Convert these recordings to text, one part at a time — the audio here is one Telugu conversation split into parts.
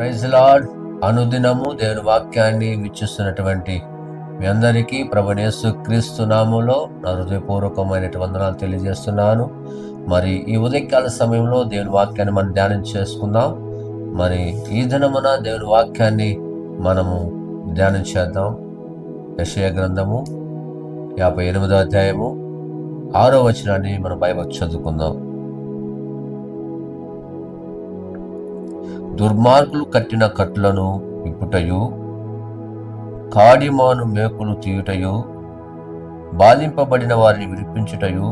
Praise lord. అనుదినము దేవుని వాక్యాన్ని వీక్షిస్తున్నటువంటి మీ అందరికీ ప్రభువైన యేసు క్రీస్తు నామములో నా హృదయపూర్వకమైనటువంటి వందనాలు తెలియజేస్తున్నాను. మరి ఈ ఉదయకాల సమయంలో దేవుని వాక్యాన్ని మనం ధ్యానం చేసుకుందాం. మరి ఈ దినమున దేవుని వాక్యాన్ని మనము ధ్యానం చేద్దాం. యెషయా గ్రంథము 58వ అధ్యాయము 6వ వచనాన్ని మనం బైబిల్ చదువుకుందాం. దుర్మార్గులు కట్టిన కట్లను విప్పుటయు, కాడిమాను మేకులు తీయుటయు, బాధింపబడిన వారిని విడిపించుటయు,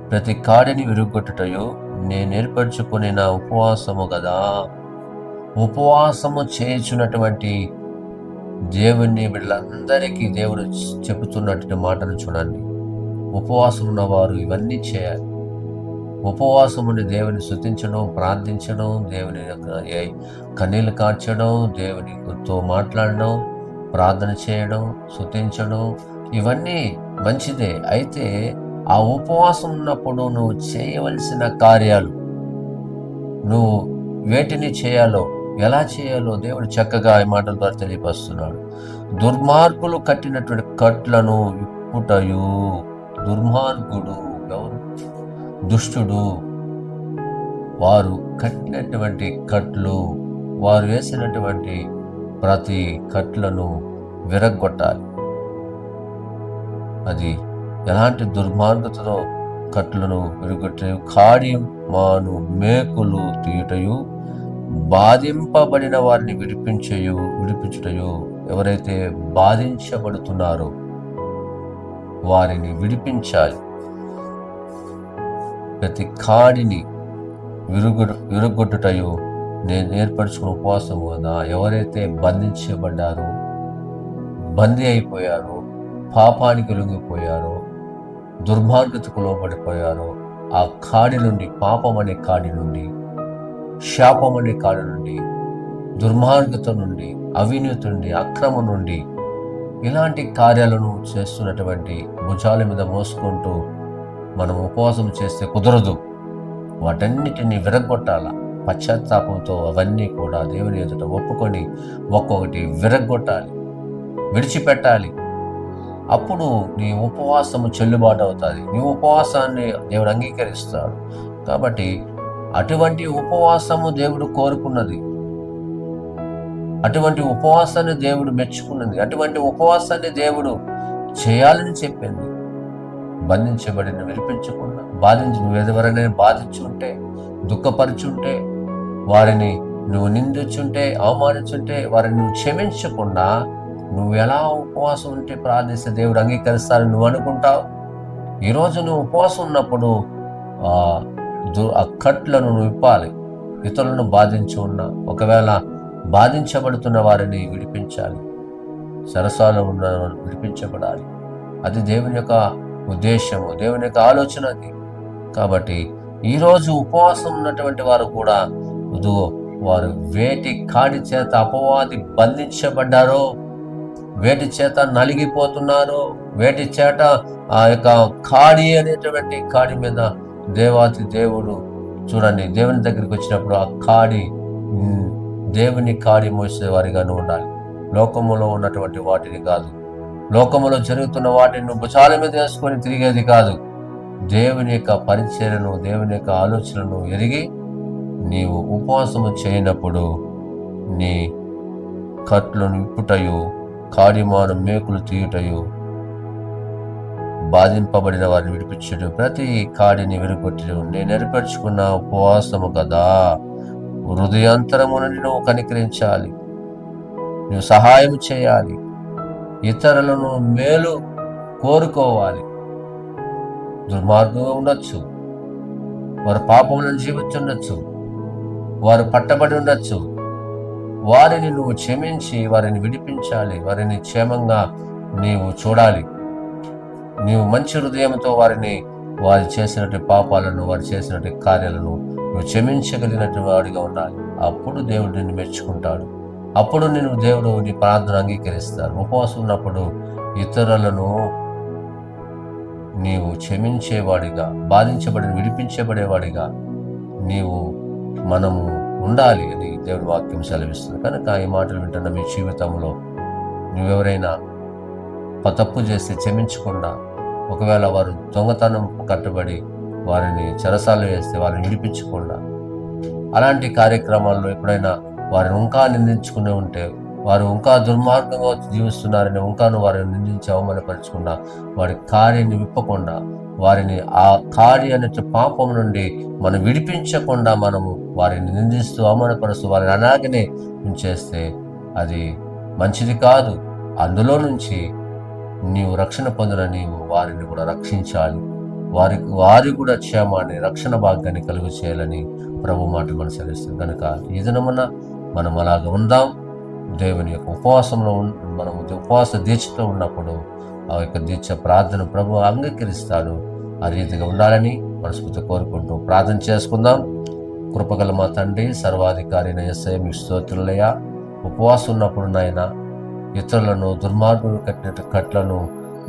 ప్రతి కాడిని విరుగొట్టుటయు నేనేర్పరచుకుని నా ఉపవాసము కదా. ఉపవాసము చేయుచున్నటువంటి దేవుని వీళ్ళందరికీ దేవుడు చెబుతున్నటువంటి మాటలు చూడండి. ఉపవాసం ఉన్నవారు ఇవన్నీ చేయాలి. ఉపవాసం ఉండి దేవుని స్తుతించడం, ప్రార్థించడం, దేవుని కన్నీళ్లు కార్చడం, దేవునితో మాట్లాడడం, ప్రార్థన చేయడం, స్తుతించడం, ఇవన్నీ మంచిదే. అయితే ఆ ఉపవాసం ఉన్నప్పుడు నువ్వు చేయవలసిన కార్యాలు, నువ్వు వేటిని చేయాలో, ఎలా చేయాలో దేవుడు చక్కగా ఈ మాటల ద్వారా తెలియపరుస్తున్నాడు. దుర్మార్గులు కట్టినటువంటి కట్లను విప్పుటయు. దుర్మార్గుడు ఎవరు? దుష్టుడు. వారు కట్టినటువంటి కట్లు, వారు వేసినటువంటి ప్రతి కట్లను విరగొట్టాలి. అది ఎలాంటి దుర్మార్గతలో కట్లను విరగొట్టయు, కాడి మాను మేకులు తీయుటయు, బాధింపబడిన వారిని విడిపించుటయు. ఎవరైతే బాధించబడుతున్నారో వారిని విడిపించాలి. ప్రతి కాడిని విరగొట్టుటయు నేను ఏర్పరచుకున్న ఉపవాసము కదా. ఎవరైతే బంధించబడ్డారో, బందీ అయిపోయారో, పాపానికి లొంగిపోయారో, దుర్మార్గతకు లోబడిపోయారో, ఆ కాడి నుండి, పాపం అనే కాడి నుండి, శాపం అనే కాడి నుండి, దుర్మార్గత నుండి, అవినీతి నుండి, అక్రమం నుండి, ఇలాంటి కార్యాలను చేస్తున్నటువంటి భుజాల మీద మోసుకుంటూ మనం ఉపవాసం చేస్తే కుదరదు. వాటన్నిటిని విరగొట్టాల. పశ్చాత్తాపంతో అవన్నీ కూడా దేవుని ఎదుట ఒప్పుకొని ఒక్కొక్కటి విరగొట్టాలి, విడిచిపెట్టాలి. అప్పుడు నీ ఉపవాసము చెల్లుబాటు అవుతుంది. నీ ఉపవాసాన్ని దేవుడు అంగీకరిస్తాడు. కాబట్టి అటువంటి ఉపవాసము దేవుడు కోరుకున్నది, అటువంటి ఉపవాసాన్ని దేవుడు మెచ్చుకున్నది, అటువంటి ఉపవాసాన్ని దేవుడు చేయాలని చెప్పింది. బంధించబడిన విడిపించకుండా, నువ్వు ఎవరైనా బాధించుంటే, దుఃఖపరుచుంటే, వారిని నువ్వు నిందించుంటే, అవమానించుంటే, వారిని నువ్వు క్షమించకుండా నువ్వు ఎలా ఉపవాసం ఉంటే ప్రార్థిస్తే దేవుడు అంగీకరిస్తారని నువ్వు అనుకుంటావు. ఈరోజు నువ్వు ఉపవాసం ఉన్నప్పుడు ఆ కట్లను నువ్వు విప్పాలి. ఇతరులను బాధించి ఉన్నా, ఒకవేళ బాధించబడుతున్న వారిని విడిపించాలి. సరసాలు ఉన్న విడిపించబడాలి. అది దేవుని యొక్క ఉద్దేశము, దేవుని యొక్క ఆలోచన అది. కాబట్టి ఈరోజు ఉపవాసం ఉన్నటువంటి వారు కూడా వారు వేటి కాడి చేత అపవాది బంధించబడ్డారో, వేటి చేత నలిగిపోతున్నారో, వేటి చేత ఆ యొక్క కాడి అనేటువంటి కాడి మీద దేవాతి దేవుడు చూడండి, దేవుని దగ్గరికి వచ్చినప్పుడు ఆ కాడి దేవుని కాడి మోసేవారిగాను ఉండాలి. లోకములో ఉన్నటువంటి వాటిని కాదు, లోకములో జరుగుతున్న వాటిని నువ్వు భుజాల మీద వేసుకొని తిరిగేది కాదు. దేవుని యొక్క పరిచర్యను, దేవుని యొక్క ఆలోచనను ఎరిగి నీవు ఉపవాసము చేయనప్పుడు నీ కట్లను విప్పుటయు, కాడిమాను మేకులు తీయుటయు, బాధింపబడిన వారిని విడిపించుట, ప్రతి కాడిని విరగొట్టడం నేను ఏర్పరచుకున్న ఉపవాసము కదా. హృదయాంతరము నుండి నువ్వు కనికరించాలి, నువ్వు సహాయం చేయాలి, ఇతరులను మేలు కోరుకోవాలి. దుర్మార్గంగా ఉండొచ్చు, వారు పాపములను జీవించుండొచ్చు, వారు పట్టబడి ఉండొచ్చు. వారిని నువ్వు క్షమించి వారిని విడిపించాలి. వారిని క్షేమంగా నీవు చూడాలి. నీవు మంచి హృదయంతో వారు చేసినటువంటి పాపాలను, వారు చేసినటువంటి కార్యాలను నువ్వు క్షమించగలిగినటువంటి వాడిగా ఉండాలి. అప్పుడు దేవుడు నిన్ను మెచ్చుకుంటాడు. అప్పుడు దేవుడు నీ ప్రార్థన అంగీకరిస్తాడు. ఉపవాసం ఉన్నప్పుడు ఇతరులను నీవు క్షమించేవాడిగా, బాధించబడిన విడిపించబడేవాడిగా మనము ఉండాలి అని దేవుడి వాక్యం సెలవిస్తుంది. కనుక ఈ మాటలు వింటున్న మీ జీవితంలో నువ్వెవరైనా తప్పు చేస్తే క్షమించకుండా, ఒకవేళ వారు దొంగతనం కట్టుబడి వారిని చెరసాలలో వేస్తే వారిని విడిపించకుండా, అలాంటి కార్యక్రమాల్లో ఎప్పుడైనా వారిని ఇంకా నిందించుకునే ఉంటే, వారు ఇంకా దుర్మార్గంగా జీవిస్తున్నారని ఇంకాను వారిని నిందించి అవమానపరచకుండా, వారి కార్యాన్ని విప్పకుండా, వారిని ఆ కార్య అనే పాపం నుండి మనం విడిపించకుండా మనము వారిని నిందిస్తూ అవమానపరుస్తూ వారిని అలాగనే ఉంచేస్తే అది మంచిది కాదు. అందులో నుంచి నీవు రక్షణ పొందిన నీవు వారిని కూడా రక్షించాలి. వారి కూడా క్షేమాన్ని, రక్షణ భాగ్యాన్ని కలుగు చేయాలని ప్రభు మాటలు మనం సెలవిస్తుంది. కనుక ఈ దినమున మనం అలాగ ఉందాం. దేవుని యొక్క ఉపవాసంలో మనము ఉపవాస దీక్షతో ఉన్నప్పుడు ఆ యొక్క దీక్ష ప్రార్థన ప్రభు అంగీకరిస్తాడు. ఆ రీతిగా ఉండాలని మనస్ఫూర్తి కోరుకుంటూ ప్రార్థన చేసుకుందాం. కృపగల మా తండ్రి, సర్వాధికారి యేసయ్య, మీకు స్తోత్రులయ్యా. ఉపవాసం ఉన్నప్పుడు నాయన ఇతరులను దుర్మార్గులు కట్టినట్టు కట్లను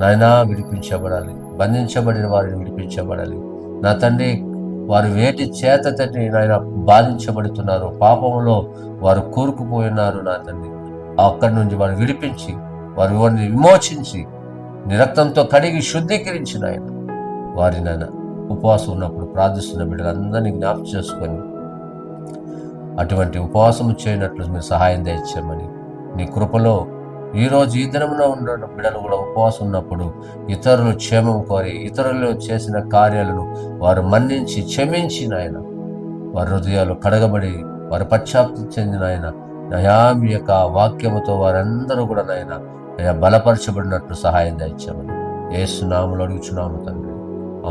నాయనా విడిపించబడాలి. బంధించబడిన వారిని విడిపించబడాలి. నా తండ్రి, వారు వేటి చేత తట్టి నాయన బాధించబడుతున్నారు, పాపంలో వారు కూరుకుపోయినారు. నా తండ్రి, అక్కడి నుంచి వారు విడిపించి వారిని విమోచించి నీ రక్తంతో కడిగి శుద్ధీకరించిన ఆయన వారిని ఆయన ఉపవాసం ఉన్నప్పుడు ప్రార్థిస్తున్న బిడ్డలందరినీ జ్ఞాపకం చేసుకొని అటువంటి ఉపవాసం చేయనట్లు మీరు సహాయం దయచేయమని నీ కృపలో ఈరోజు ఈ దినమున ఉన్న బిడ్డలు కూడా ఉపవాసం ఉన్నప్పుడు ఇతరులు క్షేమం కోరి ఇతరులు చేసిన కార్యాలను వారు మన్నించి క్షమించిన ఆయన వారి హృదయాలు కడగబడి వారి పశ్చాత్తాపం చెందిన ఆయన నయా మీ యొక్క వాక్యముతో వారందరూ కూడా నాయన అయా బలపరచబడినట్లు సహాయం దయచేయమని యేసు నామములో అడుగుచున్నాము తండ్రి.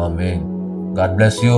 ఆమేన్. God bless you.